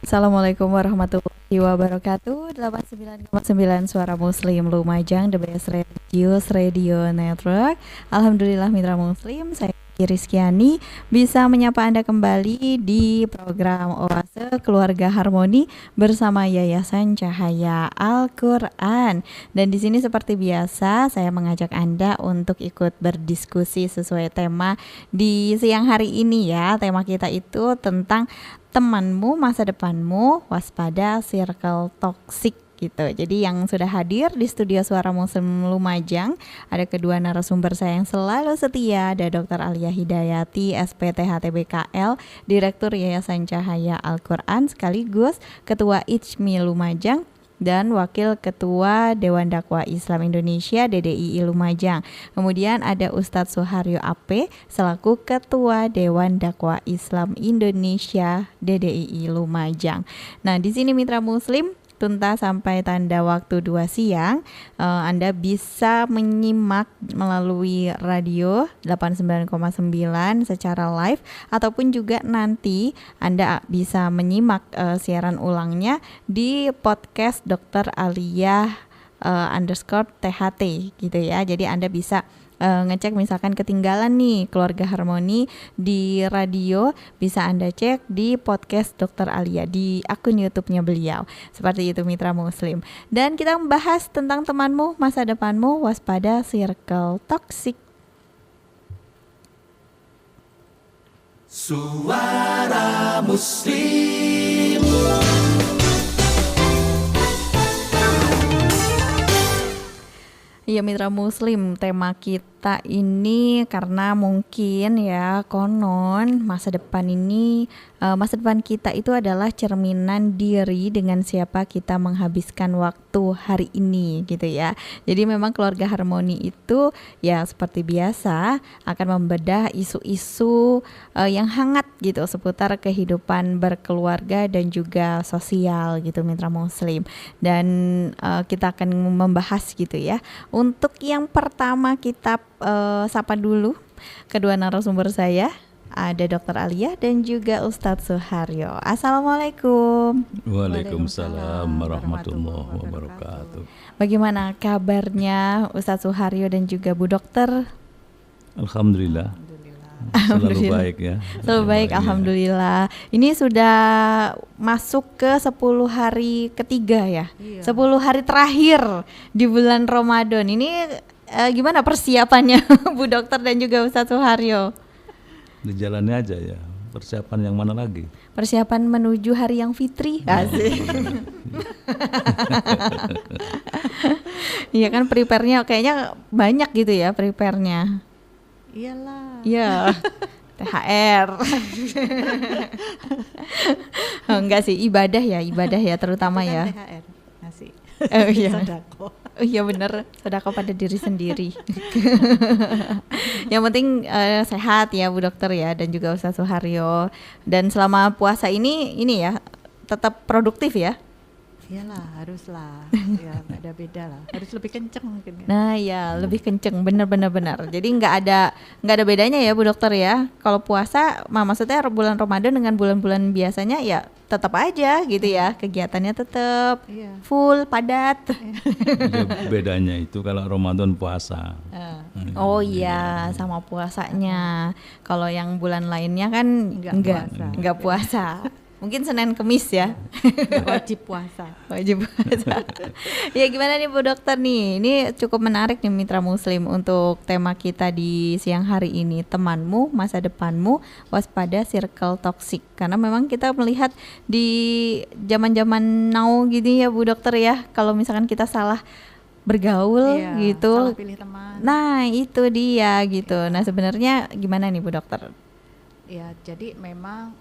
Assalamualaikum warahmatullahi wabarakatuh. 89,9 Suara Muslim Lumajang, The Best Radio Network. Alhamdulillah mitra muslim, saya Rizkyani bisa menyapa Anda kembali di program Oase Keluarga Harmoni bersama Yayasan Cahaya Al-Quran. Dan di sini seperti biasa saya mengajak Anda untuk ikut berdiskusi sesuai tema di siang hari ini ya. Tema kita itu tentang temanmu, masa depanmu, waspada circle toxic gitu. Jadi yang sudah hadir di studio Suara Muslim Lumajang ada kedua narasumber saya yang selalu setia, ada Dr. Alia Hidayati, SPT HTBKL, Direktur Yayasan Cahaya Al-Quran, sekaligus Ketua IJMI Lumajang dan Wakil Ketua Dewan Dakwah Islam Indonesia DDII Lumajang. Kemudian ada Ustadz Suharyo AP selaku Ketua Dewan Dakwah Islam Indonesia DDII Lumajang. Nah, di sini mitra muslim tuntas sampai tanda waktu 2 siang Anda bisa menyimak melalui radio 89,9 secara live, ataupun juga nanti Anda bisa menyimak siaran ulangnya di podcast Dr. Alia _THT gitu ya. Jadi Anda bisa ngecek misalkan ketinggalan nih Keluarga Harmoni di radio, bisa Anda cek di podcast Dr. Alia di akun YouTube-nya beliau. Seperti itu mitra muslim. Dan kita membahas tentang temanmu, masa depanmu, waspada circle toxic. Suara Muslim. Iya mitra muslim, tema kita ini karena mungkin ya konon masa depan kita itu adalah cerminan diri dengan siapa kita menghabiskan waktu hari ini gitu ya. Jadi memang Keluarga Harmoni itu ya seperti biasa akan membedah isu-isu yang hangat gitu seputar kehidupan berkeluarga dan juga sosial gitu mitra muslim. Dan kita akan membahas gitu ya. Untuk yang pertama kita sapa dulu kedua narasumber saya, ada Dr. Alia dan juga Ustadz Suharyo. Assalamualaikum. Waalaikumsalam warahmatullahi wabarakatuh. Bagaimana kabarnya Ustadz Suharyo dan juga Bu Dokter? Alhamdulillah. Selalu baik ya. Selalu baik, alhamdulillah. Ini sudah masuk ke 10 hari ketiga ya. Iya. 10 hari terakhir di bulan Ramadan. Ini gimana persiapannya Bu Dokter dan juga Ustadz Suharyo? Dijalani aja ya. Persiapan yang mana lagi? Persiapan menuju hari yang fitri. Asik. Iya kan prepare-nya kayaknya banyak gitu ya prepare-nya. Iyalah. Iya. THR. Enggak sih, ibadah ya terutama kan ya. THR ngasih. Oh iya. Sodako. Oh iya benar, sedekah pada diri sendiri. Yang penting sehat ya Bu Dokter ya, dan juga Ustadz Suharyo. Dan selama puasa ini ya tetap produktif ya. Iyalah, haruslah. Ya, nggak ada beda lah. Harus lebih kenceng mungkin kan. Nah ya lebih kenceng, benar. Jadi nggak ada bedanya ya Bu Dokter ya. Kalau puasa, maksudnya bulan Ramadan dengan bulan-bulan biasanya ya tetap aja gitu ya, kegiatannya tetap full padat. Bedanya itu kalau Ramadan puasa. Oh iya, sama puasanya. Kalau yang bulan lainnya kan enggak puasa. Mungkin Senin Kemis ya. Wajib puasa. Ya gimana nih Bu Dokter nih? Ini cukup menarik nih mitra muslim untuk tema kita di siang hari ini. Temanmu, masa depanmu, waspada circle toxic. Karena memang kita melihat di zaman-zaman now gini ya Bu Dokter ya, kalau misalkan kita salah bergaul gitu. Salah pilih teman. Nah, itu dia gitu. Nah, sebenarnya gimana nih Bu Dokter? Ya, jadi memang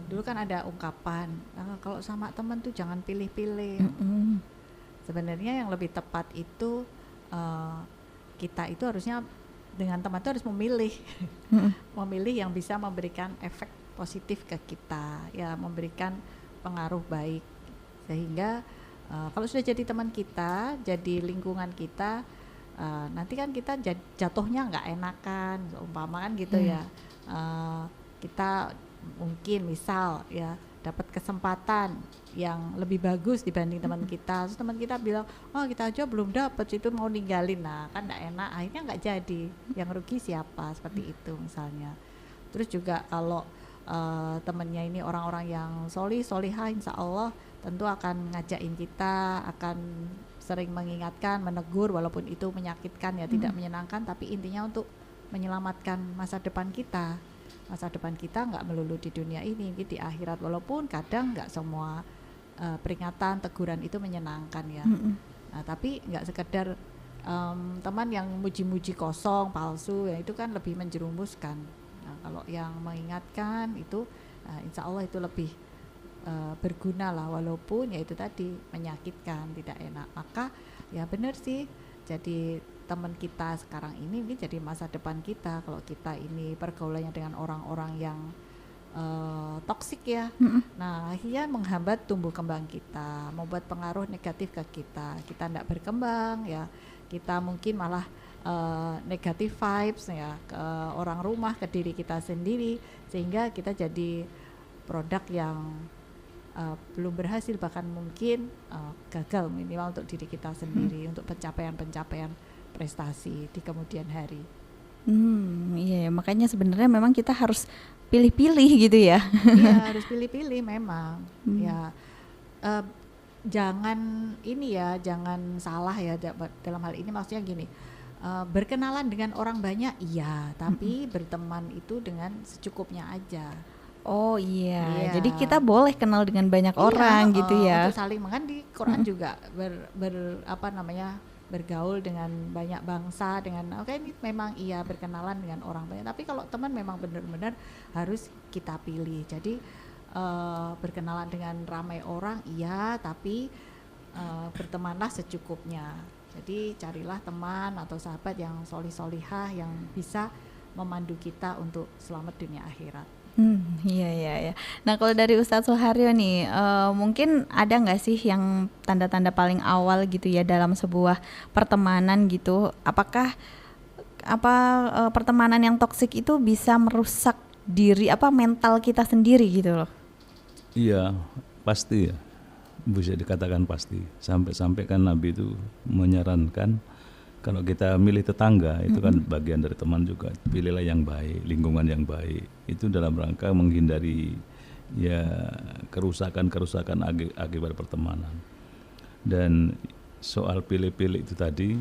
dulu kan ada ungkapan kalau sama teman tuh jangan pilih-pilih. Sebenarnya yang lebih tepat itu kita itu harusnya dengan teman itu harus memilih, memilih yang bisa memberikan efek positif ke kita, ya memberikan pengaruh baik, sehingga kalau sudah jadi teman kita, jadi lingkungan kita, nanti kan kita jatuhnya nggak enakan, umpama kan gitu ya. Kita mungkin misal ya dapat kesempatan yang lebih bagus dibanding teman kita, terus teman kita bilang, oh kita aja belum dapat, itu mau ninggalin, nah kan nggak enak, akhirnya nggak jadi, yang rugi siapa, seperti itu misalnya. Terus juga kalau temennya ini orang-orang yang solihah, insya Allah tentu akan ngajakin kita, akan sering mengingatkan, menegur, walaupun itu menyakitkan ya, tidak menyenangkan, tapi intinya untuk menyelamatkan masa depan kita. Masa depan kita nggak melulu di dunia ini, di akhirat, walaupun kadang nggak semua peringatan, teguran itu menyenangkan ya. Nah, tapi nggak sekedar teman yang muji-muji kosong, palsu, ya itu kan lebih menjerumuskan. Nah, kalau yang mengingatkan itu, insya Allah itu lebih berguna lah, walaupun ya itu tadi menyakitkan, tidak enak. Maka ya benar sih, jadi teman kita sekarang ini jadi masa depan kita. Kalau kita ini pergaulannya dengan orang-orang yang toksik ya, nah akhirnya menghambat tumbuh kembang kita, membuat pengaruh negatif ke kita tidak berkembang ya, kita mungkin malah negatif vibes ya ke orang rumah, ke diri kita sendiri, sehingga kita jadi produk yang belum berhasil, bahkan mungkin gagal minimal untuk diri kita sendiri, untuk pencapaian prestasi di kemudian hari. Iya, makanya sebenarnya memang kita harus pilih-pilih gitu ya. Iya, harus pilih-pilih memang. Ya, jangan ini ya, jangan salah ya dalam hal ini, maksudnya gini, berkenalan dengan orang banyak iya, tapi berteman itu dengan secukupnya aja. Oh iya, jadi kita boleh kenal dengan banyak orang gitu ya. Untuk saling di Quran juga bergaul dengan banyak bangsa, dengan ini memang iya berkenalan dengan orang banyak. Tapi kalau teman memang benar-benar harus kita pilih. Jadi berkenalan dengan ramai orang iya, tapi bertemanlah secukupnya. Jadi carilah teman atau sahabat yang solihah yang bisa memandu kita untuk selamat dunia akhirat. Iya. Nah kalau dari Ustadz Suharyo nih, mungkin ada nggak sih yang tanda-tanda paling awal gitu ya dalam sebuah pertemanan gitu? Apakah pertemanan yang toksik itu bisa merusak mental kita sendiri gitu loh? Iya, pasti ya, bisa dikatakan pasti. Sampai-sampai kan Nabi itu menyarankan, kalau kita milih tetangga itu kan bagian dari teman juga, pilihlah yang baik, lingkungan yang baik, itu dalam rangka menghindari ya kerusakan akibat pertemanan. Dan soal pilih-pilih itu tadi,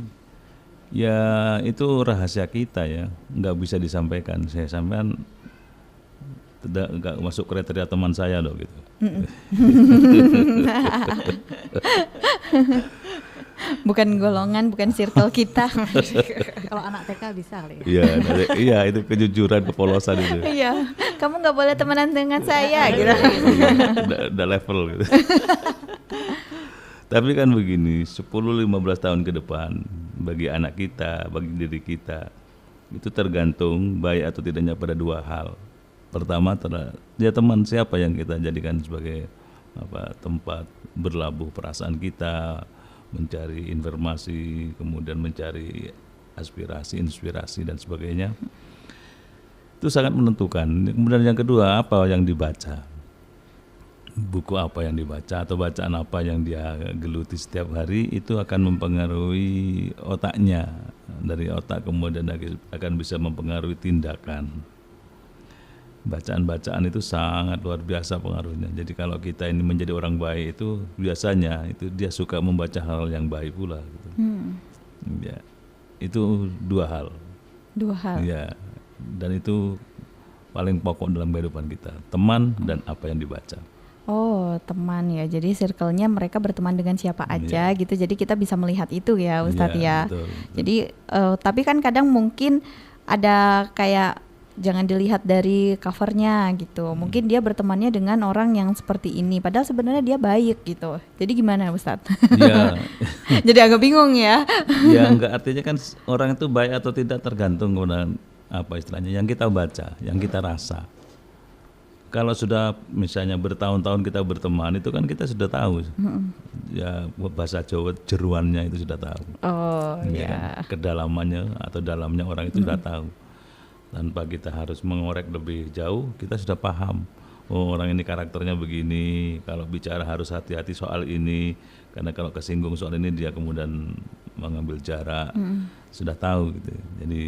ya itu rahasia kita ya, nggak bisa disampaikan. Saya sampaikan nggak masuk kriteria teman saya loh gitu. Bukan golongan, bukan circle kita. Kalau anak TK bisa kali. Iya, itu kejujuran, kepolosan itu. Iya, kamu nggak boleh temenan dengan saya gitu. Udah level gitu. Tapi kan begini, 10-15 tahun ke depan bagi anak kita, bagi diri kita, itu tergantung baik atau tidaknya pada dua hal. Pertama, dia teman siapa yang kita jadikan sebagai tempat berlabuh perasaan kita, mencari informasi, kemudian mencari aspirasi, inspirasi dan sebagainya. Itu sangat menentukan. Kemudian yang kedua, apa yang dibaca, buku apa yang dibaca atau bacaan apa yang dia geluti setiap hari, itu akan mempengaruhi otaknya. Dari otak kemudian akan bisa mempengaruhi tindakan. Bacaan-bacaan itu sangat luar biasa pengaruhnya. Jadi kalau kita ini menjadi orang baik, itu biasanya itu dia suka membaca hal yang baik pula gitu. Ya, itu dua hal. Ya, dan itu paling pokok dalam kehidupan kita, teman dan apa yang dibaca. Oh, teman ya. Jadi circle-nya mereka berteman dengan siapa aja gitu. Jadi kita bisa melihat itu ya Ustadz ya. Betul. Jadi tapi kan kadang mungkin ada kayak jangan dilihat dari covernya gitu. Mungkin dia bertemannya dengan orang yang seperti ini, padahal sebenarnya dia baik gitu. Jadi gimana Ustadz? Iya. Jadi agak bingung ya. Ya enggak, artinya kan orang itu baik atau tidak tergantung kepada apa istilahnya yang kita baca, yang kita rasa. Kalau sudah misalnya bertahun-tahun kita berteman, itu kan kita sudah tahu. Ya bahasa Jawa jeruannya itu sudah tahu. Oh ya. ya. Kan? Kedalamannya atau dalamnya orang itu sudah tahu. Tanpa kita harus mengorek lebih jauh, kita sudah paham. oh orang ini karakternya begini, kalau bicara harus hati-hati soal ini, karena kalau kesinggung soal ini dia kemudian mengambil jarak, sudah tahu gitu. Jadi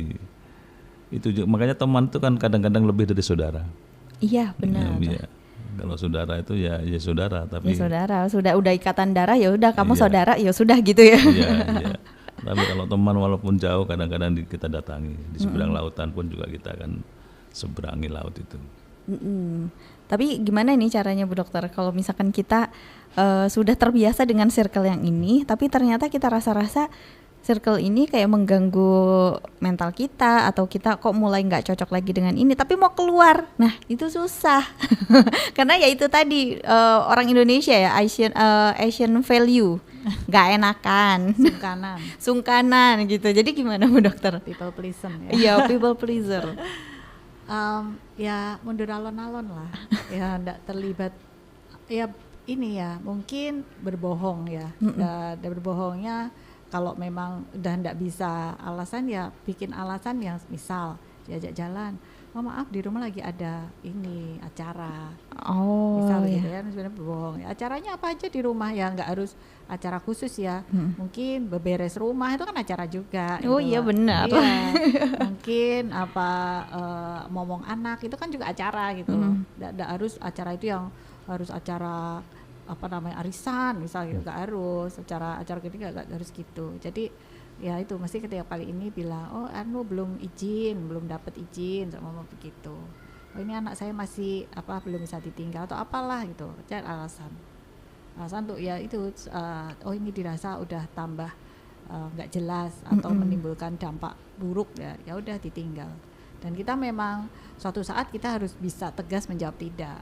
itu makanya teman itu kan kadang-kadang lebih dari saudara. Iya benar. Iya. Kalau saudara itu ya saudara, tapi Ya saudara, udah ikatan darah ya udah kamu Iya. saudara ya sudah gitu ya. iya, iya. Tapi kalau teman walaupun jauh kadang-kadang kita datangi di seberang lautan pun juga kita akan seberangi laut itu. Mm-mm. Tapi gimana ini caranya Bu Dokter kalau misalkan kita sudah terbiasa dengan circle yang ini, tapi ternyata kita rasa-rasa circle ini kayak mengganggu mental kita, atau kita kok mulai nggak cocok lagi dengan ini, tapi mau keluar, nah itu susah. Karena ya itu tadi orang Indonesia ya Asian value, nggak enakan, Sungkanan, sungkanan gitu. Jadi gimana Bu Dokter? people pleaser ya. Iya, people pleaser. Ya mundur alon-alon lah, ya nggak terlibat. Ya ini ya mungkin berbohong ya, dan berbohongnya kalau memang udah nggak bisa alasan ya bikin alasan yang misal diajak jalan, oh maaf di rumah lagi ada ini acara, Oh, misal gitu iya. ya, sebenarnya berbohong. Ya, acaranya apa aja di rumah ya, nggak harus acara khusus ya. Mungkin beberes rumah itu kan acara juga. Oh gitu iya loh. benar. Iya. Mungkin apa ngomong anak itu kan juga acara gitu. Nggak harus acara itu yang harus acara apa namanya arisan misalnya, nggak harus acara ketiga nggak harus gitu. Jadi ya itu mesti ketika kali ini bilang, oh belum dapat izin sama mama begitu. Oh ini anak saya masih belum bisa ditinggal atau apalah gitu. Cari alasan tuh ya itu oh ini dirasa udah tambah nggak jelas atau menimbulkan dampak buruk ya udah ditinggal. Dan kita memang suatu saat kita harus bisa tegas menjawab tidak.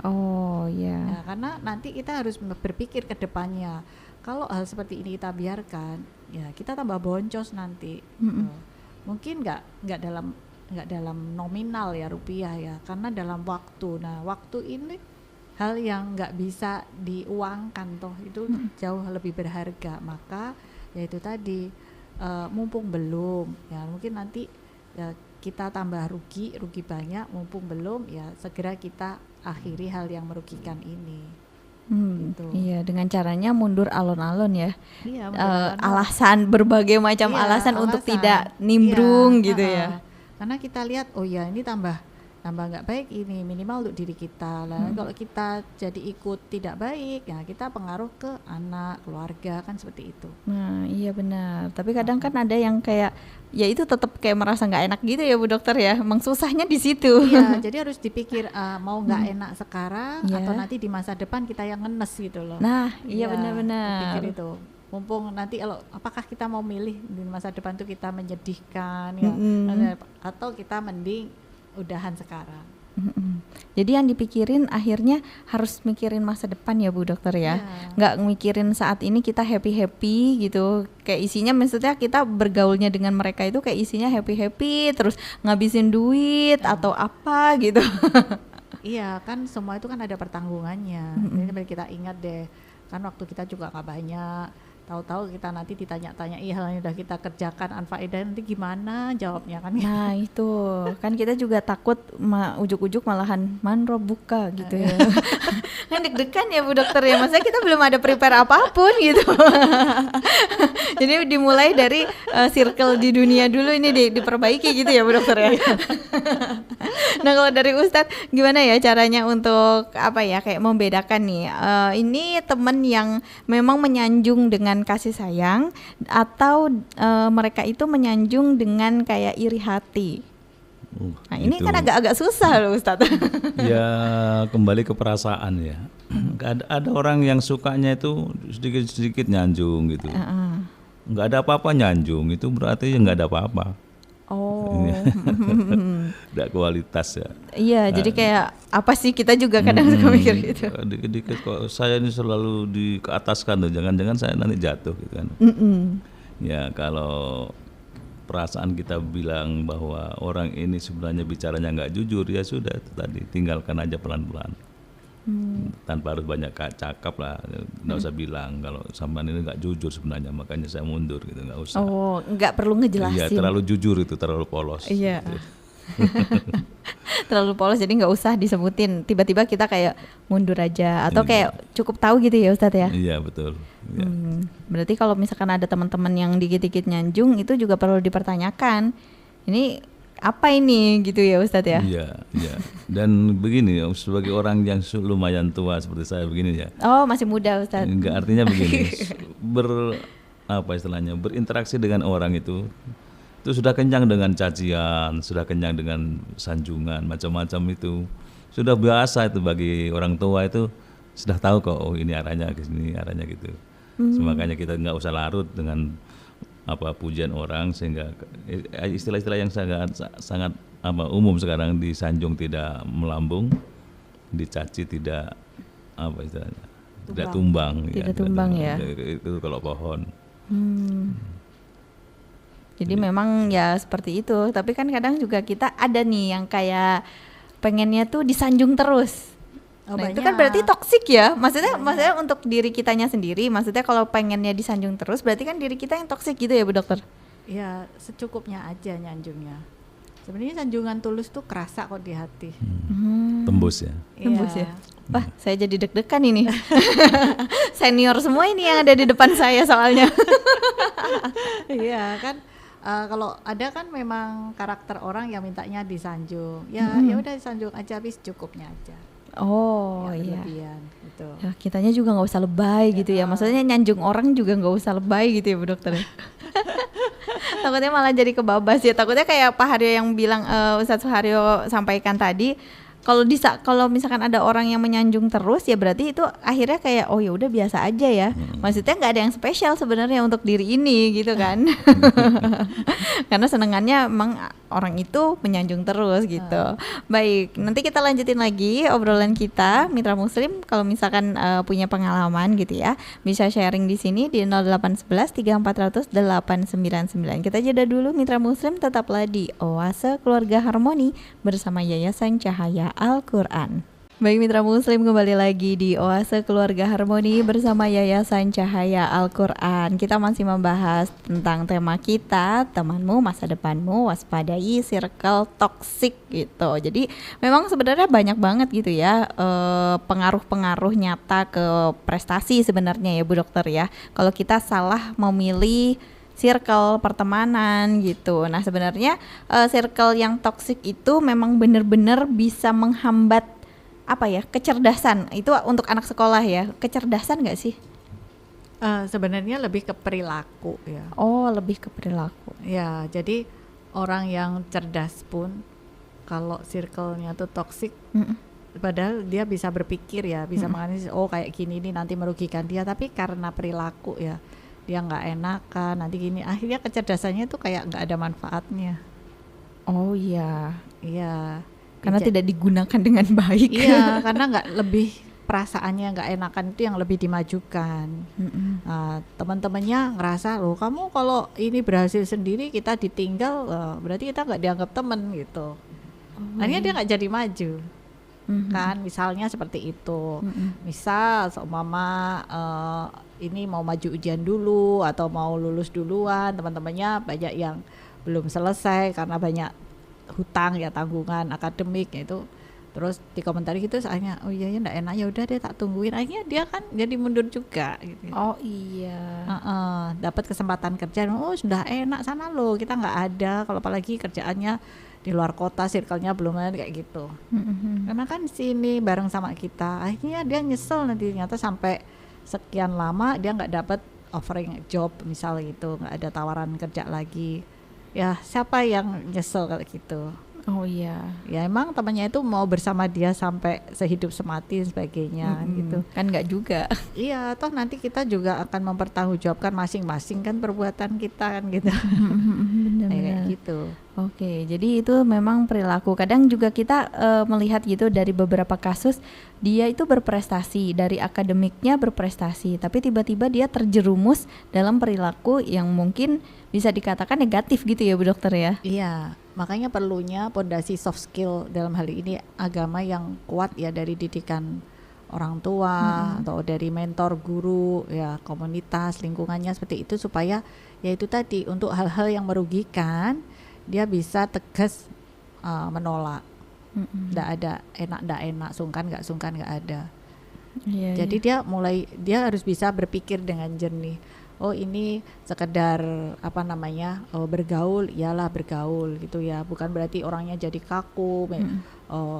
Oh iya. Ya, karena nanti kita harus berpikir ke depannya. Kalau hal seperti ini kita biarkan, ya kita tambah boncos nanti. Gitu. Mungkin nggak dalam nominal ya rupiah ya, karena dalam waktu. Nah waktu ini hal yang nggak bisa diuangkan toh itu jauh lebih berharga. Maka ya itu tadi mumpung belum, ya mungkin nanti ya kita tambah rugi banyak, mumpung belum ya segera kita akhiri hal yang merugikan ini. Gitu. Iya, dengan caranya mundur alon-alon ya. Iya, Alasan berbagai macam Iya, alasan untuk alasan. tidak nimbrung Iya, gitu ya. Karena kita lihat oh ya ini tambah nggak baik ini, minimal untuk diri kita lah. Kalau kita jadi ikut tidak baik ya kita pengaruh ke anak, keluarga, kan seperti itu. Nah iya benar. Tapi kadang kan ada yang kayak ya itu tetap kayak merasa nggak enak gitu ya Bu Dokter ya. Emang susahnya di situ. Iya, jadi harus dipikir mau nggak enak sekarang Iya. atau nanti di masa depan kita yang ngenes gitu loh. Nah iya Iya, benar-benar. pikir itu. Mumpung nanti apakah kita mau milih di masa depan tuh kita menyedihkan ya, atau kita mending udahan sekarang. Jadi yang dipikirin akhirnya harus mikirin masa depan ya Bu Dokter ya. Iya. Nggak mikirin saat ini kita happy gitu. Kayak isinya maksudnya kita bergaulnya dengan mereka itu kayak isinya happy terus ngabisin duit atau apa gitu. Iya kan semua itu kan ada pertanggungannya. Jadi mari kita ingat deh, kan waktu kita juga nggak banyak. Tahu-tahu kita nanti ditanya-tanya, hal yang udah kita kerjakan anfaedah nanti gimana jawabnya kan? Nah itu kan kita juga takut ujuk-ujuk malahan manro buka gitu ya. Kan deg-degan ya Bu Dokter ya, maksudnya kita belum ada prepare apapun gitu. Jadi dimulai dari circle di dunia dulu ini diperbaiki gitu ya Bu Dokter ya. Nah kalau dari Ustadz gimana ya caranya untuk kayak membedakan nih ini teman yang memang menyanjung dengan kasih sayang atau mereka itu menyanjung dengan kayak iri hati. Nah ini itu. kan agak-agak susah loh Ustadz. Ya kembali ke perasaan ya. Ada orang yang sukanya itu sedikit-sedikit nyanjung gitu. Nggak ada apa-apa nyanjung, itu berarti ya nggak ada apa-apa. Oh. Nggak kualitas ya. Iya, jadi kayak apa sih kita juga kadang suka mikir gitu. Dikit-dikit kok saya ini selalu ke ataskan tuh, jangan-jangan saya nanti jatuh gitu kan. Ya kalau perasaan kita bilang bahwa orang ini sebenarnya bicaranya nggak jujur, ya sudah itu tadi, tinggalkan aja pelan-pelan. Tanpa harus banyak cakap lah, nggak usah bilang kalau sampean ini nggak jujur sebenarnya, makanya saya mundur gitu, nggak usah. Oh, nggak perlu ngejelasin. Iya, terlalu jujur itu, terlalu polos. Iya. Gitu. Terlalu polos jadi nggak usah disebutin. Tiba-tiba kita kayak mundur aja atau kayak cukup tahu gitu ya Ustadz ya. Iya betul. Ya. Berarti kalau misalkan ada teman-teman yang dikit-dikit nyanjung itu juga perlu dipertanyakan. Ini apa ini gitu ya Ustadz ya? Iya, iya. Dan begini, sebagai orang yang lumayan tua seperti saya begini ya. Oh masih muda Ustadz. Enggak, artinya begini, berinteraksi dengan orang itu sudah kenyang dengan cacian, sudah kenyang dengan sanjungan, macam-macam itu. Sudah biasa itu bagi orang tua itu, sudah tahu kok, oh ini arahnya ke sini, arahnya gitu. Makanya kita nggak usah larut dengan pujian orang, sehingga istilah-istilah yang sangat umum sekarang, disanjung tidak melambung, dicaci tidak istilahnya tidak tumbang. Tidak tumbang ya. Itu kalau pohon. Jadi memang ya seperti itu. Tapi kan kadang juga kita ada nih yang kayak pengennya tuh disanjung terus. Nah itu kan berarti toksik ya. Maksudnya untuk diri kitanya sendiri. Maksudnya kalau pengennya disanjung terus berarti kan diri kita yang toksik gitu ya Bu Dokter? Ya secukupnya aja nyanjungnya. Sebenarnya sanjungan tulus tuh kerasa kok di hati. Tembus ya. Tembus ya. Wah, saya jadi deg-degan ini. Senior semua ini yang ada di depan saya soalnya. Iya kan, kalau ada kan memang karakter orang yang mintanya disanjung. Ya udah disanjung aja, habis cukupnya aja. Oh iya. Gitu. Ya, kitanya juga nggak usah lebay gitu ya. Maksudnya nyanjung orang juga nggak usah lebay gitu ya Bu Dokter. Takutnya malah jadi kebabas ya. Takutnya kayak Pak Haryo yang bilang Ustadz Haryo sampaikan tadi. Kalau misalkan ada orang yang menyanjung terus ya berarti itu akhirnya kayak oh ya udah biasa aja ya. Maksudnya nggak ada yang spesial sebenarnya untuk diri ini gitu kan. Karena senengannya emang orang itu menyanjung terus gitu. Baik, nanti kita lanjutin lagi obrolan kita Mitra Muslim. Kalau misalkan punya pengalaman gitu ya, bisa sharing di sini di 0811 3400 899. Kita jeda dulu Mitra Muslim, tetaplah di Oase Keluarga Harmoni bersama Yayasan Cahaya Al-Quran. Baik Mitra Muslim, kembali lagi di Oase Keluarga Harmoni bersama Yayasan Cahaya Al-Quran. Kita masih membahas tentang tema kita, temanmu masa depanmu, waspadai circle toxic gitu. Jadi memang sebenarnya banyak banget gitu ya pengaruh-pengaruh nyata ke prestasi sebenarnya ya Bu Dokter ya. Kalau kita salah memilih circle pertemanan gitu. Nah sebenarnya circle yang toksik itu memang benar-benar bisa menghambat kecerdasan. Itu untuk anak sekolah ya, kecerdasan nggak sih? Sebenarnya lebih ke perilaku ya. Oh lebih ke perilaku. Ya jadi orang yang cerdas pun kalau circle-nya tuh toksik, padahal dia bisa berpikir ya, bisa menganalisis oh kayak gini nih nanti merugikan dia, tapi karena perilaku ya dia nggak enakan nanti gini, akhirnya kecerdasannya tuh kayak nggak ada manfaatnya. Oh iya karena tidak digunakan dengan baik. Iya karena nggak lebih perasaannya nggak enakan itu yang lebih dimajukan. Teman-temannya ngerasa loh kamu kalau ini berhasil sendiri kita ditinggal, berarti kita nggak dianggap teman gitu. Akhirnya dia nggak jadi maju. Kan misalnya seperti itu. Misal seumpama ini mau maju ujian dulu atau mau lulus duluan, teman-temannya banyak yang belum selesai karena banyak hutang ya, tanggungan akademik itu. Terus dikomentari gitu soalnya oh iya ya enggak enak, ya udah deh tak tungguin. Akhirnya dia kan jadi mundur juga gitu. Oh iya. Dapat kesempatan kerja, oh sudah enak sana loh, kita nggak ada. Kalau apalagi kerjaannya di luar kota, circle-nya belum ada kayak gitu. Karena kan sini bareng sama kita. Akhirnya dia nyesel nanti ternyata sampai sekian lama dia nggak dapat offering job misal gitu, nggak ada tawaran kerja lagi. Ya siapa yang nyesel kalau gitu? Oh iya. Ya emang temannya itu mau bersama dia sampai sehidup semati dan sebagainya gitu. Kan nggak juga. Iya, toh nanti kita juga akan mempertanggungjawabkan masing-masing kan perbuatan kita kan gitu. Kayak gitu. Oke, jadi itu memang perilaku. Kadang juga kita melihat gitu dari beberapa kasus dia itu berprestasi, dari akademiknya berprestasi, tapi tiba-tiba dia terjerumus dalam perilaku yang mungkin bisa dikatakan negatif gitu ya Bu Dokter ya. Iya, makanya perlunya pondasi soft skill dalam hal ini agama yang kuat ya, dari didikan orang tua atau dari mentor guru ya, komunitas lingkungannya seperti itu, supaya ya itu tadi untuk hal-hal yang merugikan dia bisa tegas menolak Nggak ada enak nggak enak, sungkan nggak ada. Iya, Jadi iya. dia harus bisa berpikir dengan jernih. Oh ini sekedar apa namanya bergaul, iyalah bergaul gitu ya. Bukan berarti orangnya jadi kaku,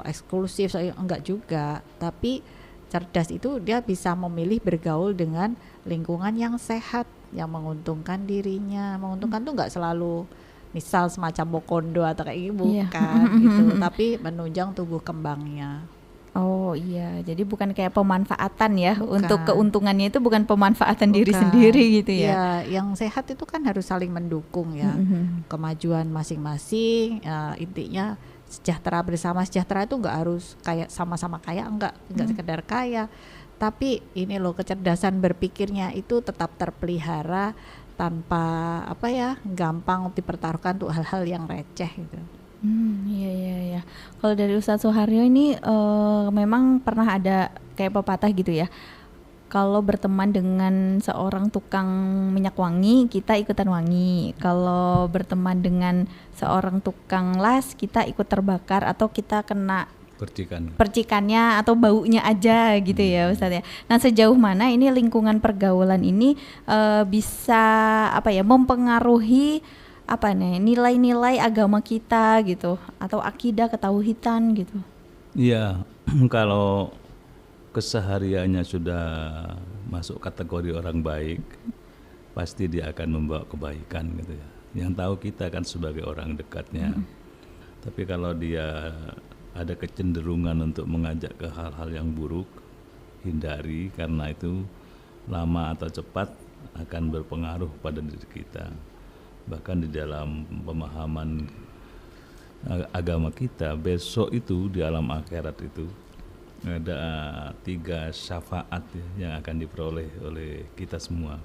eksklusif, enggak juga. Tapi cerdas itu dia bisa memilih bergaul dengan lingkungan yang sehat, yang menguntungkan dirinya. Menguntungkan tuh nggak selalu misal semacam bokondo atau kayak gitu, Iya. bukan gitu, tapi menunjang tumbuh kembangnya. Oh iya, jadi bukan kayak pemanfaatan ya, Bukan. untuk keuntungannya itu bukan pemanfaatan diri Bukan. sendiri gitu ya. Ya, yang sehat itu kan harus saling mendukung ya. Kemajuan masing-masing, intinya sejahtera bersama. Sejahtera itu nggak harus kayak sama-sama kaya, enggak sekedar kaya, tapi ini loh kecerdasan berpikirnya itu tetap terpelihara tanpa apa ya, gampang dipertaruhkan untuk hal-hal yang receh gitu. Iya iya iya. Kalau dari Ustadz Suharyo ini memang pernah ada kayak pepatah gitu ya. Kalau berteman dengan seorang tukang minyak wangi, kita ikutan wangi. Kalau berteman dengan seorang tukang las, kita ikut terbakar atau kita kena Percikan. percikannya atau baunya aja gitu ya Ustadz ya. Nah, sejauh mana ini lingkungan pergaulan ini bisa apa ya mempengaruhi apa nih nilai-nilai agama kita gitu atau akidah ketauhidan gitu. Iya, kalau kesehariannya sudah masuk kategori orang baik, pasti dia akan membawa kebaikan gitu ya. Yang tahu kita kan sebagai orang dekatnya. Tapi kalau dia ada kecenderungan untuk mengajak ke hal-hal yang buruk, hindari, karena itu lama atau cepat akan berpengaruh pada diri kita. Bahkan di dalam pemahaman agama kita, besok itu di alam akhirat itu ada 3 syafaat ya, yang akan diperoleh oleh kita semua.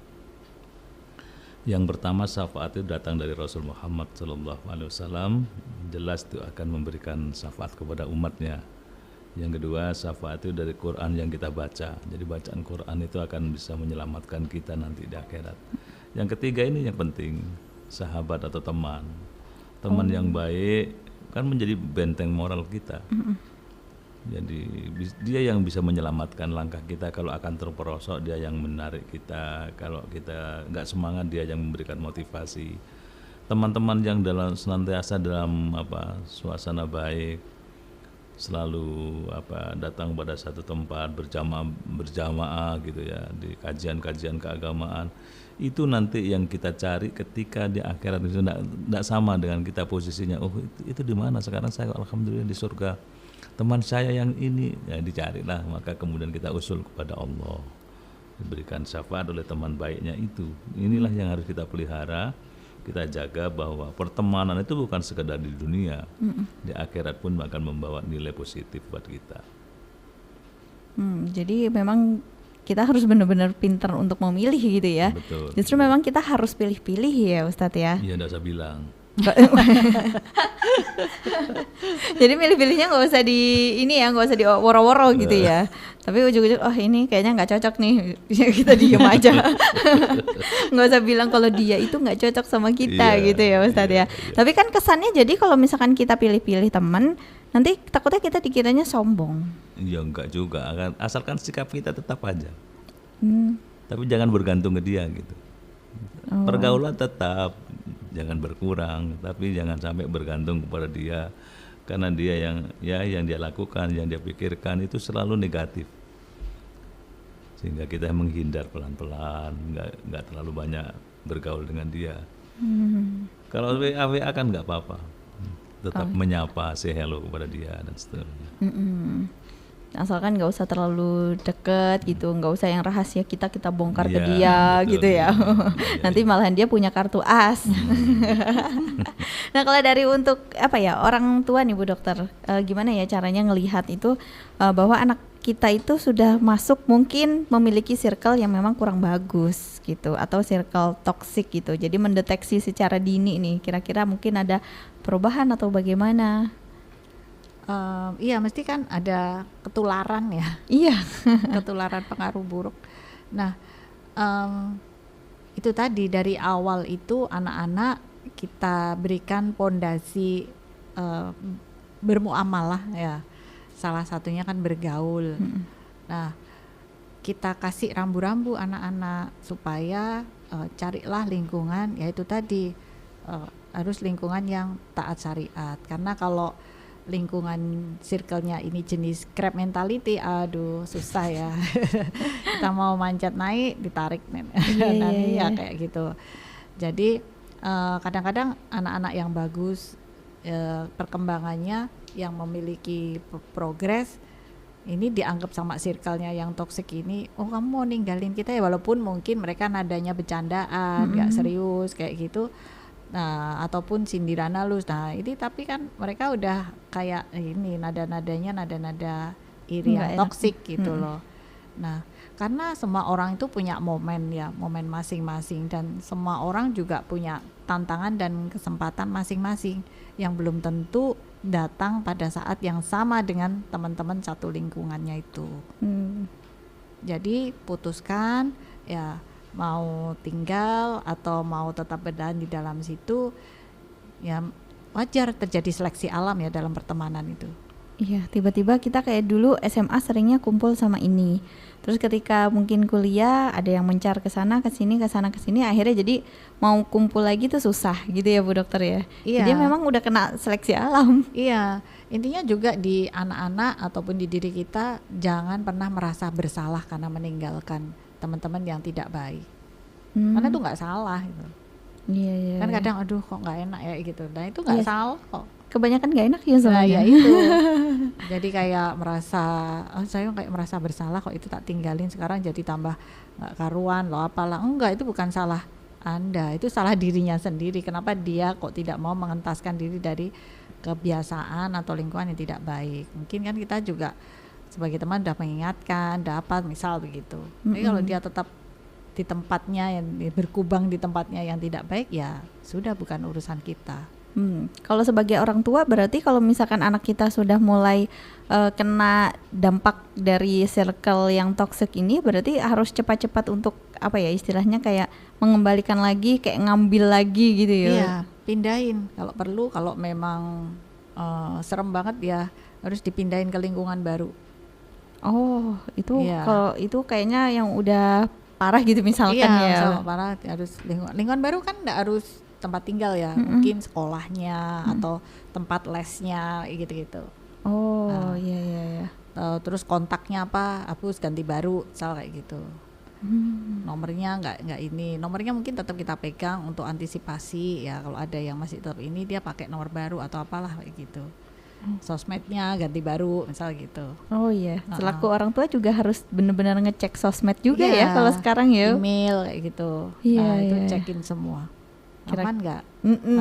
Yang pertama syafaat itu datang dari Rasul Muhammad SAW, jelas itu akan memberikan syafaat kepada umatnya. Yang kedua syafaat itu dari Quran yang kita baca, jadi bacaan Quran itu akan bisa menyelamatkan kita nanti di akhirat. Yang ketiga ini yang penting, sahabat atau teman yang baik kan menjadi benteng moral kita. Jadi dia yang bisa menyelamatkan langkah kita kalau akan terperosok, dia yang menarik kita, kalau kita nggak semangat dia yang memberikan motivasi. Teman-teman yang senantiasa dalam suasana baik, selalu datang pada satu tempat berjamaah gitu ya, di kajian-kajian keagamaan, itu nanti yang kita cari ketika di akhirat itu tidak sama dengan kita posisinya. Oh itu di mana sekarang, saya alhamdulillah di surga, teman saya yang ini ya, dicarilah, maka kemudian kita usul kepada Allah, diberikan syafaat oleh teman baiknya itu. Inilah yang harus kita pelihara, kita jaga bahwa pertemanan itu bukan sekedar di dunia, di akhirat pun akan membawa nilai positif buat kita. Jadi memang kita harus benar-benar pintar untuk memilih gitu ya. Betul. Justru memang kita harus pilih-pilih ya Ustadz ya. Iya, enggak usah bilang. Jadi milih-pilihnya nggak usah nggak usah woro-woro gitu ya. Tapi ujung-ujung ini kayaknya nggak cocok nih, kita diem aja. Nggak usah bilang kalau dia itu nggak cocok sama kita gitu ya Ustadz ya. Tapi kan kesannya jadi kalau misalkan kita pilih-pilih teman, nanti takutnya kita dikiranya sombong. Ya enggak juga, asalkan sikap kita tetap aja. Tapi jangan bergantung ke dia gitu. Pergaulan tetap jangan berkurang, tapi jangan sampai bergantung kepada dia, karena dia yang dia lakukan, yang dia pikirkan itu selalu negatif, sehingga kita menghindar pelan-pelan, nggak terlalu banyak bergaul dengan dia. Kalau WA kan nggak apa-apa, tetap menyapa, say hello kepada dia dan seterusnya. Asalkan nggak usah terlalu deket gitu, nggak usah yang rahasia kita bongkar ke Iya, dia betul, gitu ya. Nanti malahan dia punya kartu as. Nah kalau dari untuk orang tua nih Bu Dokter, gimana ya caranya ngelihat itu bahwa anak kita itu sudah masuk mungkin memiliki circle yang memang kurang bagus gitu, atau circle toksik gitu. Jadi mendeteksi secara dini nih, kira-kira mungkin ada perubahan atau bagaimana? Iya, mesti kan ada ketularan ya. Iya. Ketularan pengaruh buruk. Nah, itu tadi dari awal itu anak-anak kita berikan pondasi bermuamalah ya. Salah satunya kan bergaul. Nah, kita kasih rambu-rambu anak-anak supaya carilah lingkungan, yaitu tadi harus lingkungan yang taat syariat. Karena kalau lingkungan circle-nya ini jenis crab mentality, aduh susah ya. Kita mau manjat naik ditarik nanti ya kayak gitu. Jadi kadang-kadang anak-anak yang bagus perkembangannya, yang memiliki progres, ini dianggap sama circle-nya yang toksik ini, oh kamu mau ninggalin kita ya, walaupun mungkin mereka nadanya bercandaan, nggak serius kayak gitu. Nah, ataupun sindiran halus. Nah, ini tapi kan mereka udah kayak ini nada-nadanya nada-nada iri yang toksik gitu loh. Nah, karena semua orang itu punya momen ya, momen masing-masing, dan semua orang juga punya tantangan dan kesempatan masing-masing yang belum tentu datang pada saat yang sama dengan teman-teman satu lingkungannya itu. Jadi putuskan ya, mau tinggal atau mau tetap bertahan di dalam situ, ya wajar terjadi seleksi alam ya dalam pertemanan itu. Iya, tiba-tiba kita kayak dulu SMA seringnya kumpul sama ini. Terus ketika mungkin kuliah ada yang mencar ke sana ke sini, ke sana ke sini, akhirnya jadi mau kumpul lagi tuh susah gitu ya Bu Dokter ya. Iya. Jadi memang udah kena seleksi alam. Iya, intinya juga di anak-anak ataupun di diri kita jangan pernah merasa bersalah karena meninggalkan teman-teman yang tidak baik. Karena itu nggak salah gitu. Iya, iya. Kan kadang aduh kok nggak enak ya gitu. Dan itu nggak salah kok. Kebanyakan gak enak ya Nah, sebenarnya. ya itu. Jadi kayak merasa, saya kayak merasa bersalah kok itu tak tinggalin, sekarang jadi tambah nggak karuan loh apalah. Enggak, itu bukan salah Anda, itu salah dirinya sendiri. Kenapa dia kok tidak mau mengentaskan diri dari kebiasaan atau lingkungan yang tidak baik. Mungkin kan kita juga sebagai teman udah mengingatkan, dapat misal begitu. Tapi kalau dia tetap di tempatnya yang berkubang di tempatnya yang tidak baik, ya sudah, bukan urusan kita. Kalau sebagai orang tua berarti kalau misalkan anak kita sudah mulai kena dampak dari circle yang toxic ini, berarti harus cepat-cepat untuk apa ya istilahnya, kayak mengembalikan lagi, kayak ngambil lagi gitu ya. Iya, pindahin kalau perlu. Kalau memang serem banget ya harus dipindahin ke lingkungan baru. Oh, itu Iya. kalau itu kayaknya yang udah parah gitu misalkan ya. Sama parah, harus lingkungan baru kan nggak harus tempat tinggal ya, mungkin sekolahnya atau tempat lesnya gitu-gitu. Oh, iya. Terus kontaknya apa, hapus ganti baru, misal kayak gitu. Nomornya nggak ini, nomornya mungkin tetap kita pegang untuk antisipasi ya, kalau ada yang masih tetap ini dia pakai nomor baru atau apalah kayak gitu. Sosmednya ganti baru, misal gitu. Oh iya, selaku orang tua juga harus benar-benar ngecek sosmed juga ya kalau sekarang ya. Email kayak gitu. Iya, Nah, itu iya. cekin semua. Aman nggak?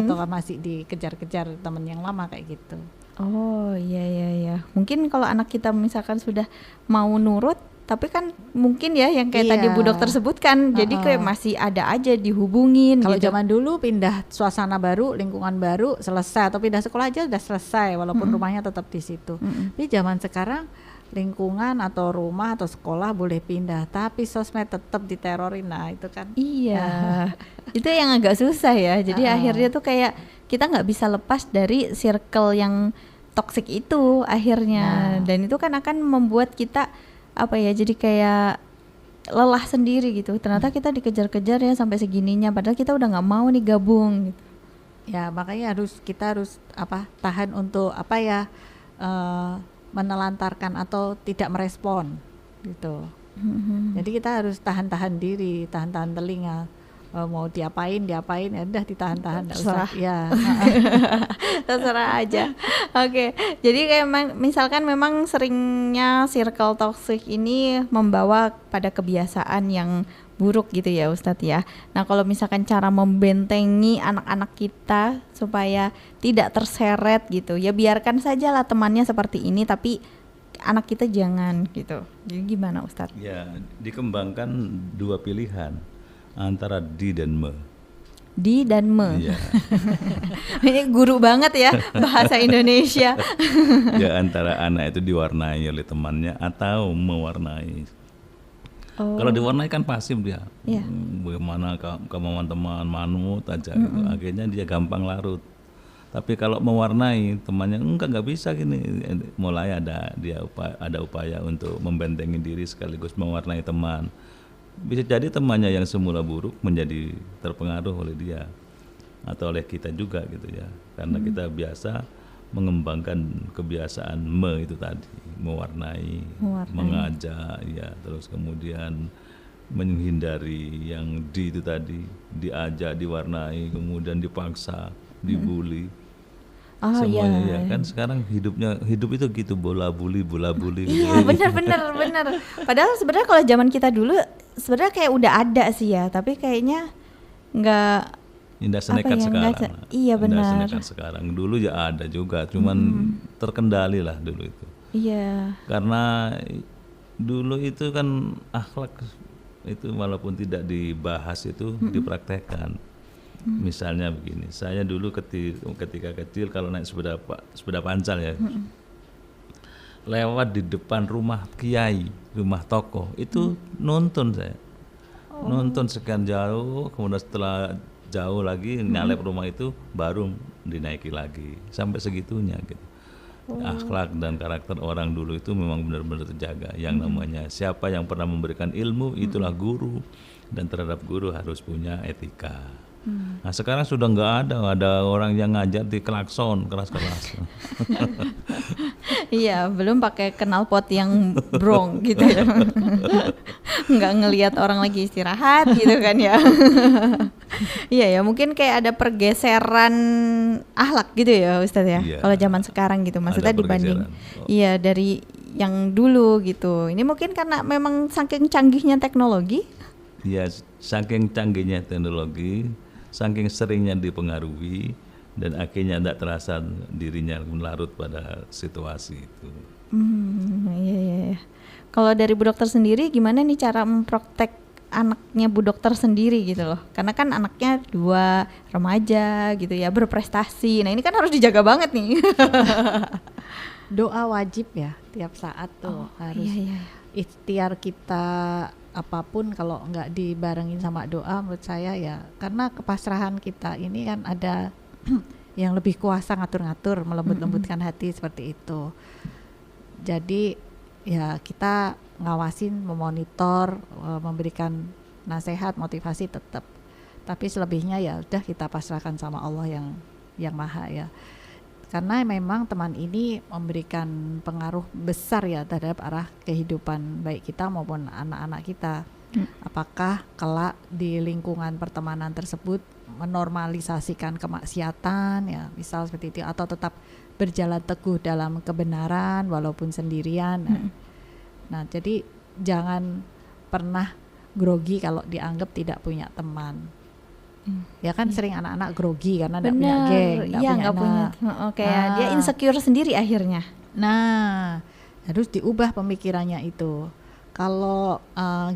Atau masih dikejar-kejar temen yang lama kayak gitu. Oh iya. Mungkin kalau anak kita misalkan sudah mau nurut, tapi kan mungkin ya yang kayak Iya. tadi Bu Dokter sebutkan, jadi kayak masih ada aja dihubungin Kalau gitu. zaman dulu pindah suasana baru, lingkungan baru, selesai. Atau pindah sekolah aja udah selesai, walaupun rumahnya tetap di situ. Tapi zaman sekarang lingkungan atau rumah atau sekolah boleh pindah, tapi sosmed tetap diterorin. Nah itu kan. Iya, itu yang agak susah ya. Jadi akhirnya tuh kayak kita nggak bisa lepas dari circle yang toksik itu akhirnya. Dan itu kan akan membuat kita apa ya? Jadi kayak lelah sendiri gitu. Ternyata kita dikejar-kejar ya sampai segininya. Padahal kita udah nggak mau nih gabung. Gitu. Ya makanya kita harus tahan untuk menelantarkan atau tidak merespon gitu. Jadi kita harus tahan-tahan diri, tahan-tahan telinga. Mau diapain ya udah ditahan-tahan, nggak usah. Ya. Terserah aja. Oke, jadi kayak misalkan memang seringnya circle toxic ini membawa pada kebiasaan yang buruk gitu ya Ustadz ya. Nah kalau misalkan cara membentengi anak-anak kita supaya tidak terseret gitu, ya biarkan saja lah temannya seperti ini, tapi anak kita jangan gitu. Jadi gimana Ustadz? Ya, dikembangkan dua pilihan antara di dan me. Di dan me. Iya. Ini guru banget ya bahasa Indonesia. Ya, antara anak itu diwarnai oleh temannya atau mewarnai. Kalau diwarnai kan pasif dia. Iya. Bagaimana kemauan teman manut aja gitu. Akhirnya dia gampang larut. Tapi kalau mewarnai temannya nggak bisa gini. Mulai ada upaya untuk membentengi diri sekaligus mewarnai teman. Bisa jadi temannya yang semula buruk menjadi terpengaruh oleh dia atau oleh kita juga gitu ya. Karena kita biasa mengembangkan kebiasaan itu tadi, mewarnai, mengajak ya, terus kemudian menghindari yang itu tadi, diajak, diwarnai, kemudian dipaksa, dibully. Semuanya ya kan sekarang hidup itu gitu, bola bully gitu. Iya, benar. Padahal sebenarnya kalau zaman kita dulu sebenarnya kayak udah ada sih ya, tapi kayaknya nggak Indah senekat sekarang. Iya benar. Indah senekat sekarang. Dulu ya ada juga, cuman terkendali lah dulu itu. Iya. Karena dulu itu kan akhlak itu walaupun tidak dibahas itu dipraktekkan. Misalnya begini, saya dulu ketika kecil kalau naik sepeda pancal ya, lewat di depan rumah kiai, rumah tokoh itu nonton saya, nonton sekian jauh, kemudian setelah jauh lagi nyalep rumah itu baru dinaiki lagi, sampai segitunya gitu. Akhlak dan karakter orang dulu itu memang benar-benar terjaga. Yang namanya siapa yang pernah memberikan ilmu itulah guru, dan terhadap guru harus punya etika. Nah sekarang sudah nggak ada orang yang ngajar di klakson keras-keras. Iya, belum pakai knalpot yang brong gitu ya. Nggak ngelihat orang lagi istirahat gitu kan ya. Iya ya, mungkin kayak ada pergeseran akhlak gitu ya Ustadz ya. Iya. Kalau zaman sekarang gitu, maksudnya dibanding iya dari yang dulu gitu. Ini mungkin karena memang saking canggihnya teknologi. Iya, saking canggihnya teknologi, saking seringnya dipengaruhi, dan akhirnya tidak terasa dirinya melarut pada situasi itu. Iya. Kalau dari Bu Dokter sendiri gimana nih cara memprotek anaknya Bu Dokter sendiri gitu loh? Karena kan anaknya 2 remaja gitu ya, berprestasi. Nah ini kan harus dijaga banget nih. Doa wajib ya tiap saat tuh harus. Iya. Ikhtiar kita apapun kalau nggak dibarengin sama doa menurut saya ya, karena kepasrahan kita ini kan ada yang lebih kuasa ngatur-ngatur, melembut-lembutkan hati seperti itu. Jadi ya kita ngawasin, memonitor, memberikan nasihat, motivasi tetap. Tapi selebihnya ya udah kita pasrahkan sama Allah yang maha ya. Karena memang teman ini memberikan pengaruh besar ya terhadap arah kehidupan baik kita maupun anak-anak kita. Apakah kelak di lingkungan pertemanan tersebut menormalisasikan kemaksiatan ya, misal seperti itu, atau tetap berjalan teguh dalam kebenaran walaupun sendirian. Nah, jadi jangan pernah grogi kalau dianggap tidak punya teman. Ya kan sering anak-anak grogi karena enggak punya geng, enggak punya kayak dia insecure sendiri akhirnya. Nah, harus diubah pemikirannya itu. Kalau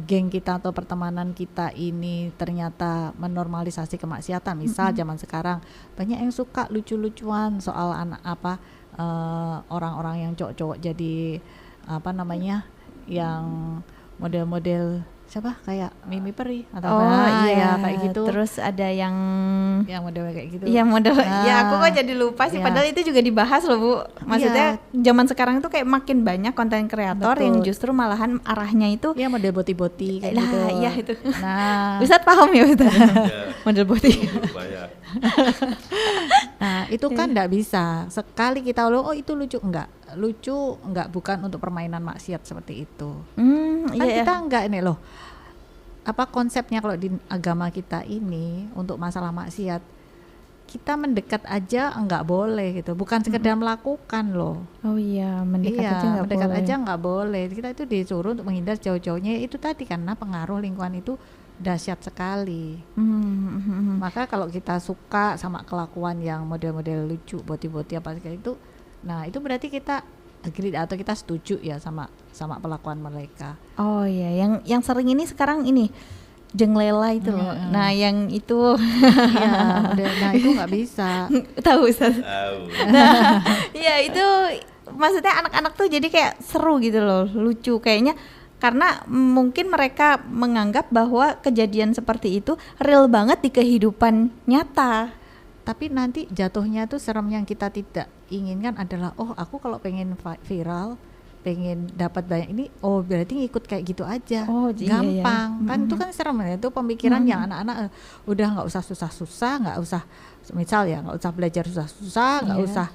geng kita atau pertemanan kita ini ternyata menormalisasi kemaksiatan, misal zaman sekarang banyak yang suka lucu-lucuan soal orang-orang yang cowok-cowok jadi yang model-model siapa kayak Mimi Peri atau ya kayak gitu. Terus ada yang model kayak gitu. Iya model. Ya aku kok jadi lupa sih. Padahal itu juga dibahas loh Bu. Maksudnya zaman sekarang itu kayak makin banyak konten kreator yang justru malahan arahnya itu ya model boti-boti kayak gitu. Iya itu. Nah, Ustadz paham ya Ustadz? Model boti. Nah itu kan enggak bisa. Sekali kita itu lucu enggak, bukan untuk permainan maksiat seperti itu. Kan kita enggak ini loh. Apa konsepnya kalau di agama kita ini untuk masalah maksiat, kita mendekat aja enggak boleh gitu, bukan sekedar melakukan loh. Oh iya, mendekat aja enggak boleh. Kita itu disuruh untuk menghindar jauh-jauhnya, itu tadi karena pengaruh lingkungan itu dahsyat sekali. Maka kalau kita suka sama kelakuan yang model-model lucu, boti-boti apa kayak itu, nah itu berarti kita agree atau kita setuju ya sama pelakuan mereka. Oh iya, yang sering ini sekarang ini jenglela itu loh. Nah yang itu nah itu nggak bisa. Tahu Ustaz? Tahu. Nah, ya itu maksudnya anak-anak tuh jadi kayak seru gitu loh, lucu kayaknya. Karena mungkin mereka menganggap bahwa kejadian seperti itu real banget di kehidupan nyata. Tapi nanti jatuhnya tuh serem, yang kita tidak inginkan adalah, oh aku kalau pengen viral, pengen dapat banyak ini, oh berarti ngikut kayak gitu aja, Oh, iya, gampang iya. kan. Itu kan serem ya, itu pemikiran yang anak-anak udah nggak usah susah-susah, nggak usah misal ya, nggak usah belajar susah-susah, nggak Iya. usah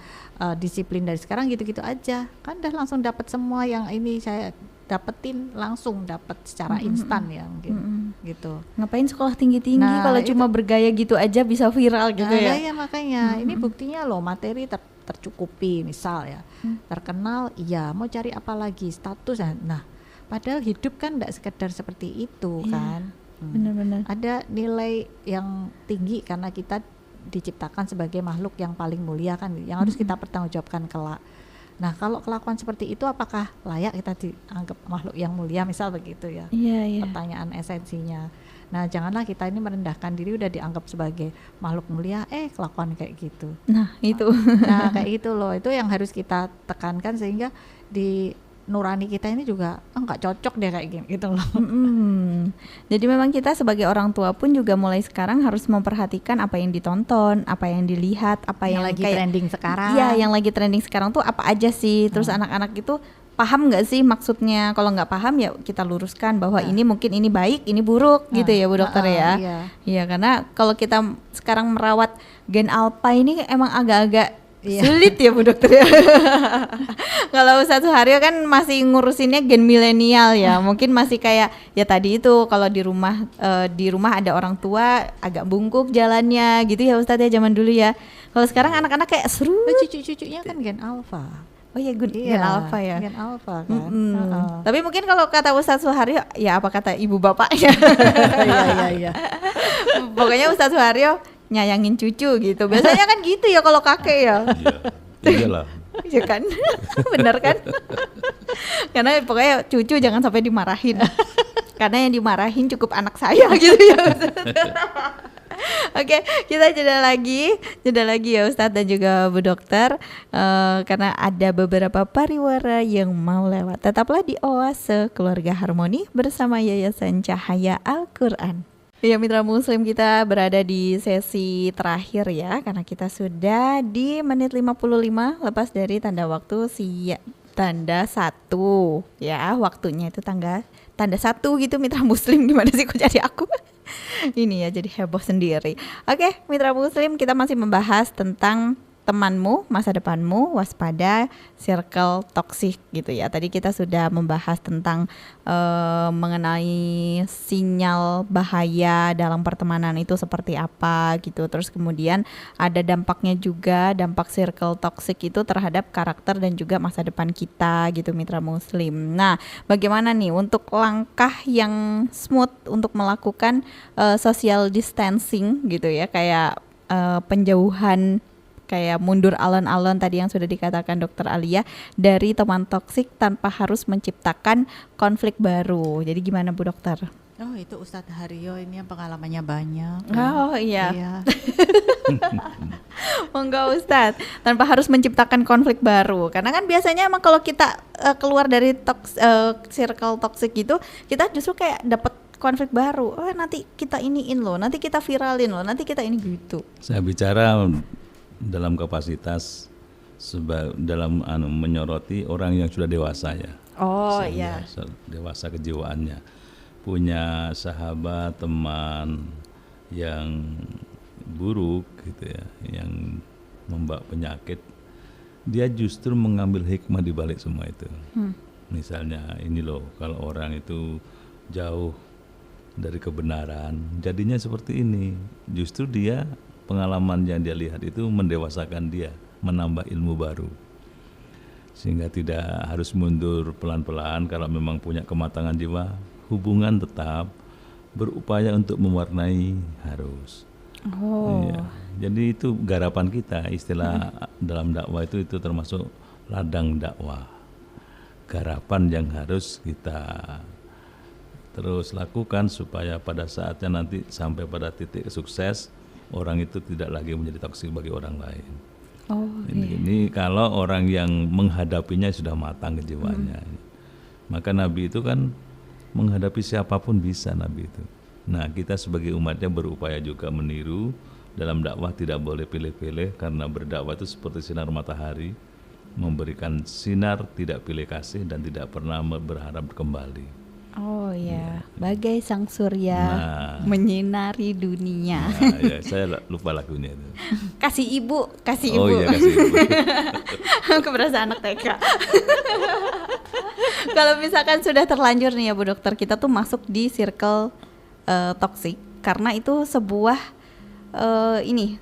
disiplin dari sekarang, gitu-gitu aja kan udah langsung dapat semua yang ini saya dapetin, langsung dapat secara instan ya mungkin gitu. Ngapain sekolah tinggi-tinggi Nah, kalau itu- cuma bergaya gitu aja bisa viral gitu Nah, ya. ya makanya ini buktinya loh, materi tercukupi misal ya, terkenal, iya mau cari apa lagi, status ya. Nah padahal hidup kan tidak sekedar seperti itu Iya, kan. Benar-benar. Ada nilai yang tinggi karena kita diciptakan sebagai makhluk yang paling mulia kan, yang harus kita pertanggungjawabkan kelak. Nah kalau kelakuan seperti itu apakah layak kita dianggap makhluk yang mulia, misal begitu ya, Iya, iya. pertanyaan esensinya. Nah janganlah kita ini merendahkan diri, udah dianggap sebagai makhluk mulia, kelakuan kayak gitu. Nah, itu. Nah kayak gitu loh, itu yang harus kita tekankan sehingga di nurani kita ini juga nggak cocok deh kayak gini gitu loh. Jadi memang kita sebagai orang tua pun juga mulai sekarang harus memperhatikan apa yang ditonton, apa yang dilihat, apa yang lagi kayak trending sekarang. Iya, yang lagi trending sekarang tuh apa aja sih? Terus anak-anak itu paham nggak sih maksudnya? Kalau nggak paham ya kita luruskan bahwa ini mungkin ini baik, ini buruk gitu ya Bu Dokter ya. Iya. Iya, karena kalau kita sekarang merawat gen alpha ini emang agak-agak Iya. sulit ya Bu Dokter ya. Kalau Ustadz Suharyo kan masih ngurusinnya gen milenial ya. Mungkin masih kayak ya tadi itu kalau di rumah ada orang tua agak bungkuk jalannya gitu ya Ustadz ya, zaman dulu ya. Kalau sekarang anak-anak kayak seru. Cucu-cucunya kan gen alpha. Oh ya, gen alpha ya. Gen alpha kan. Tapi mungkin kalau kata Ustadz Suharyo, ya apa kata ibu bapaknya? Iya. Pokoknya Ustadz Suharyo nyayangin cucu gitu. Biasanya kan gitu ya kalau kakek ya. Iya, iyalah. Iya kan? Bener kan? Karena pokoknya cucu jangan sampai dimarahin. Karena yang dimarahin cukup anak saya gitu ya Ustadz. Oke, kita jeda lagi ya Ustadz dan juga Bu Dokter, karena ada beberapa pariwara yang mau lewat. Tetaplah di Oase Keluarga Harmoni bersama Yayasan Cahaya Al-Quran. Ya mitra muslim, kita berada di sesi terakhir ya, karena kita sudah di menit 55 lepas dari tanda waktu tanda 1 ya, waktunya itu tanda 1 gitu mitra muslim. Gimana sih kok jadi aku? Ini ya jadi heboh sendiri. Oke, mitra muslim, kita masih membahas tentang temanmu, masa depanmu, waspada circle toksik gitu ya. Tadi kita sudah membahas tentang mengenai sinyal bahaya dalam pertemanan itu seperti apa gitu. Terus kemudian ada dampaknya juga, dampak circle toksik itu terhadap karakter dan juga masa depan kita gitu mitra muslim. Nah, bagaimana nih untuk langkah yang smooth untuk melakukan social distancing gitu ya, kayak penjauhan, kayak mundur alon-alon tadi yang sudah dikatakan Dokter Alia, dari teman toksik tanpa harus menciptakan konflik baru. Jadi gimana Bu Dokter? Oh itu Ustadz Haryo ini yang pengalamannya banyak. Oh iya. Iya. Monggo Ustadz, tanpa harus menciptakan konflik baru. Karena kan biasanya emang kalau kita keluar dari circle toksik gitu, kita justru kayak dapat konflik baru. Oh nanti kita iniin loh, nanti kita viralin loh, nanti kita ini gitu. Saya bicara dalam kapasitas dalam menyoroti orang yang sudah dewasa ya. Oh Saya iya. dewasa kejiwaannya, punya sahabat teman yang buruk gitu ya, yang membawa penyakit, dia justru mengambil hikmah di balik semua itu. Misalnya ini loh, kalau orang itu jauh dari kebenaran, jadinya seperti ini. Justru dia, pengalaman yang dia lihat itu mendewasakan dia, menambah ilmu baru, sehingga tidak harus mundur pelan-pelan. Kalau memang punya kematangan jiwa, hubungan tetap berupaya untuk mewarnai harus. Oh. Iya. Jadi itu garapan kita, istilah dalam dakwah itu termasuk ladang dakwah, garapan yang harus kita terus lakukan supaya pada saatnya nanti sampai pada titik sukses, orang itu tidak lagi menjadi toksik bagi orang lain. Oh Ini kalau orang yang menghadapinya sudah matang kejiwaannya. Maka Nabi itu kan menghadapi siapapun bisa, Nabi itu. Nah kita sebagai umatnya berupaya juga meniru dalam dakwah tidak boleh pilih-pilih, karena berdakwah itu seperti sinar matahari, memberikan sinar, tidak pilih kasih dan tidak pernah berharap kembali. Oh ya, bagai sang surya Nah. menyinari dunia. Nah, ya, saya lupa lagunya itu. Kasih ibu, kasih ibu. Oh iya, kasih ibu. Aku berasa anak TK. Kalau misalkan sudah terlanjur nih ya Bu Dokter, kita tuh masuk di circle toksik karena itu sebuah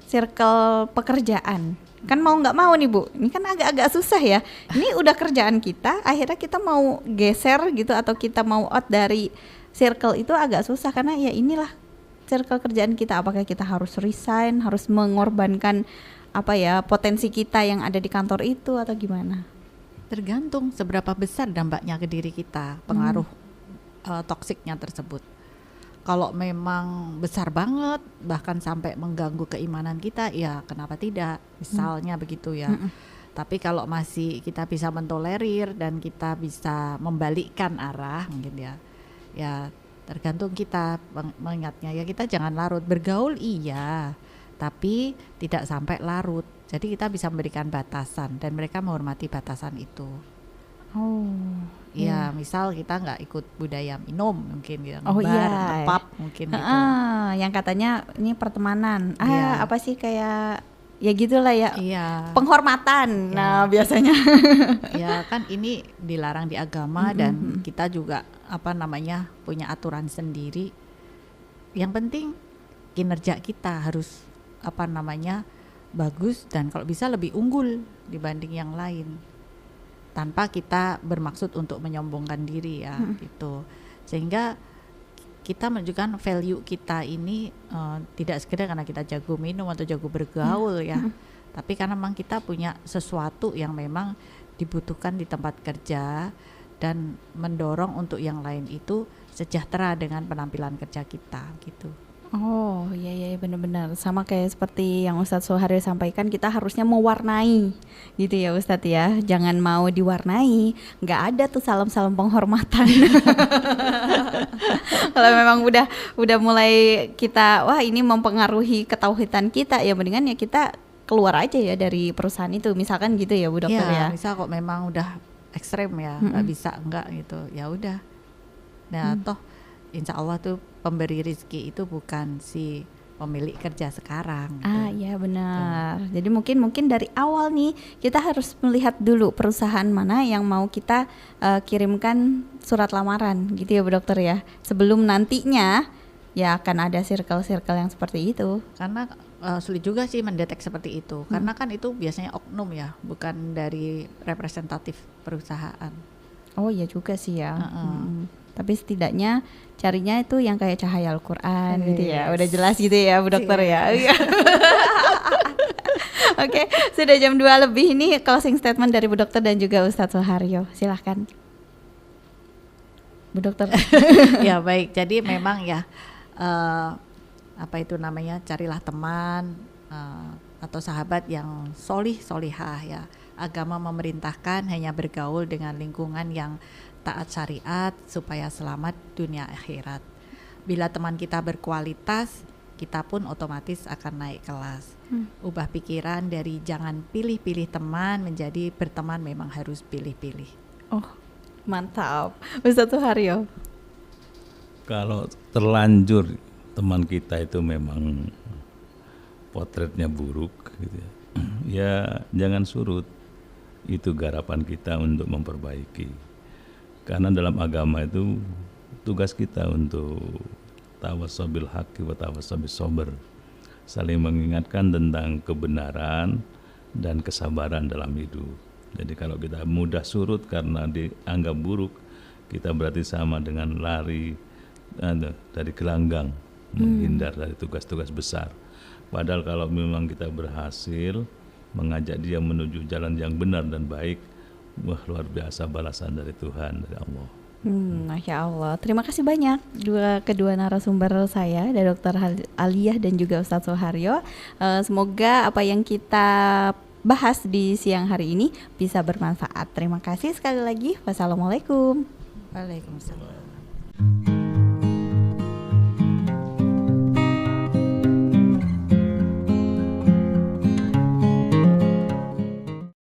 circle pekerjaan. Kan mau nggak mau nih Bu, ini kan agak-agak susah ya. Ini udah kerjaan kita, akhirnya kita mau geser gitu atau kita mau out dari circle itu agak susah karena ya inilah circle kerjaan kita. Apakah kita harus resign, harus mengorbankan potensi kita yang ada di kantor itu atau gimana? Tergantung seberapa besar dampaknya ke diri kita, pengaruh toksiknya tersebut. Kalau memang besar banget, bahkan sampai mengganggu keimanan kita, ya kenapa tidak? Misalnya begitu ya. Tapi kalau masih kita bisa mentolerir dan kita bisa membalikkan arah, mungkin ya tergantung kita mengingatnya. Ya kita jangan larut, bergaul iya, tapi tidak sampai larut. Jadi kita bisa memberikan batasan dan mereka menghormati batasan itu. Oh, Ya, misal kita nggak ikut budaya minum mungkin gitu, Oh, bar, iya. tepap mungkin gitu. Yang katanya ini pertemanan. Iya. Apa sih kayak ya gitulah ya. Iya, Penghormatan. Nah, biasanya. ya kan ini dilarang di agama dan kita juga punya aturan sendiri. Yang penting kinerja kita harus bagus dan kalau bisa lebih unggul dibanding yang lain. Tanpa kita bermaksud untuk menyombongkan diri ya gitu. Sehingga kita menunjukkan value kita ini tidak sekedar karena kita jago minum atau jago bergaul ya. Tapi karena memang kita punya sesuatu yang memang dibutuhkan di tempat kerja dan mendorong untuk yang lain itu sejahtera dengan penampilan kerja kita gitu. Oh, iya benar-benar sama kayak seperti yang Ustadz Soeharyo sampaikan, kita harusnya mewarnai gitu ya Ustadz ya. Jangan mau diwarnai, nggak ada tuh salam-salam penghormatan. Kalau memang udah mulai kita ini mempengaruhi ketauhidan kita, ya mendingan ya kita keluar aja ya dari perusahaan itu, misalkan gitu ya Bu Dokter ya. Misal kok memang udah ekstrem ya, nggak bisa enggak gitu, ya udah. Nah toh insya Allah tuh pemberi rezeki itu bukan si pemilik kerja sekarang gitu. Iya benar. Jadi mungkin dari awal nih kita harus melihat dulu perusahaan mana yang mau kita kirimkan surat lamaran gitu ya Bu Dokter ya. Sebelum nantinya ya akan ada circle-circle yang seperti itu. Karena sulit juga sih mendetek seperti itu, karena kan itu biasanya oknum ya, bukan dari representatif perusahaan. Oh iya juga sih ya. Tapi setidaknya carinya itu yang kayak cahaya Al-Quran gitu ya. Udah jelas gitu ya Bu Dokter ya. Oke, sudah jam 2 lebih, ini closing statement dari Bu Dokter dan juga Ustadz Soeharyo. Silahkan Bu Dokter. Ya baik, jadi memang ya carilah teman atau sahabat yang solihah ya. Agama memerintahkan hanya bergaul dengan lingkungan yang taat syariat supaya selamat dunia akhirat. Bila teman kita berkualitas, kita pun otomatis akan naik kelas. Ubah pikiran dari jangan pilih-pilih teman menjadi berteman memang harus pilih-pilih. Oh, mantap. Ustadz Soeharyo. Kalau terlanjur teman kita itu memang potretnya buruk gitu ya, jangan surut. Itu garapan kita untuk memperbaiki. Karena dalam agama itu tugas kita untuk tawassaw bil haqqi wa tawassaw bis sabr, saling mengingatkan tentang kebenaran dan kesabaran dalam hidup. Jadi kalau kita mudah surut karena dianggap buruk, kita berarti sama dengan lari dari gelanggang, menghindar dari tugas-tugas besar. Padahal kalau memang kita berhasil mengajak dia menuju jalan yang benar dan baik, wah luar biasa balasan dari Tuhan, dari Allah. Masya Allah. Terima kasih banyak kedua narasumber saya, ada Dr. Aliyah dan juga Ustadz Soeharyo. Semoga apa yang kita bahas di siang hari ini bisa bermanfaat. Terima kasih sekali lagi. Wassalamualaikum. Waalaikumsalam.